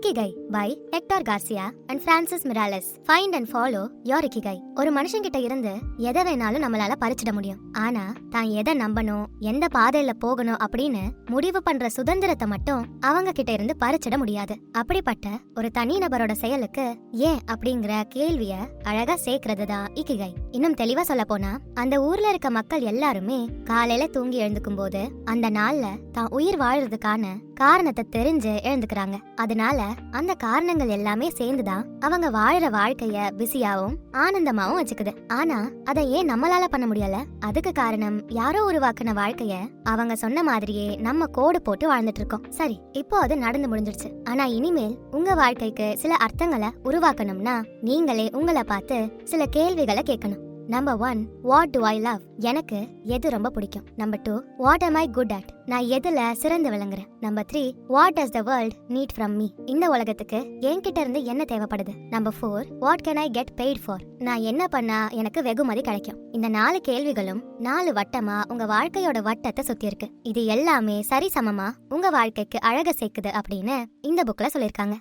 இக்கிகை by Hector Garcia and Francis Miralles. Find and follow your Ikigai. ஒரு மனுஷன் கிட்ட இருந்து எதை வேணாலும் நம்மளால பறிச்சிட முடியும். ஆனா தான் எதை நம்பணும், எந்த பாதையில போகணும் அப்படின்னு முடிவு பண்ற சுதந்திரத்தை மட்டும் அவங்க கிட்ட இருந்து பறிச்சிட முடியாது. அப்படிப்பட்ட ஒரு தனி நபரோட செயலுக்கு ஏன் அப்படிங்கிற கேள்விய அழகா சேர்க்கிறது தான் இக்கிகை. இன்னும் தெளிவா சொல்ல போனா, அந்த ஊர்ல இருக்க மக்கள் எல்லாருமே காலையில தூங்கி எழுந்துக்கும் போது அந்த நாள்ல தான் உயிர் வாழ்றதுக்கான காரணத்தை தெரிஞ்சு எழுந்துக்கிறாங்க. அதனால அந்த காரணங்கள் எல்லாமே சேர்ந்துதான் அவங்க வாழற வாழ்க்கைய பிஸியாவும் ஆனந்தமாவும் வச்சுக்குது. ஆனா அதை ஏன் நம்மளால பண்ண முடியல? அதுக்கு காரணம் யாரோ உருவாக்குன வாழ்க்கைய அவங்க சொன்ன மாதிரியே நம்ம கோடு போட்டு வாழ்ந்துட்டு இருக்கோம். சரி, இப்போ அது நடந்து முடிஞ்சிருச்சு. ஆனா இனிமேல் உங்க வாழ்க்கைக்கு சில அர்த்தங்களை உருவாக்கணும்னா நீங்களே உங்களை பார்த்து சில கேள்விகளை கேட்கணும். Number 1, what do I love? எனக்கு எது ரொம்ப பிடிக்கும். Number 2, what am I good at? நான் எதுல சிறந்து விளங்குறேன். Number 3, what does the world need from me? இந்த உலகத்துக்கு என்கிட்ட இருந்து என்ன தேவைப்படுது. Number 4, what can I get paid for? நான் என்ன பண்ணா எனக்கு வெகுமதி கிடைக்கும். இந்த 4 கேள்விகளும் 4 வட்டமா உங்க வாழ்க்கையோட வட்டத்தை சுத்தி இருக்கு. இது எல்லாமே சரி சமமா உங்க வாழ்க்கைக்கு அழக சேர்க்குது அப்படின்னு இந்த புக்ல சொல்லிருக்காங்க.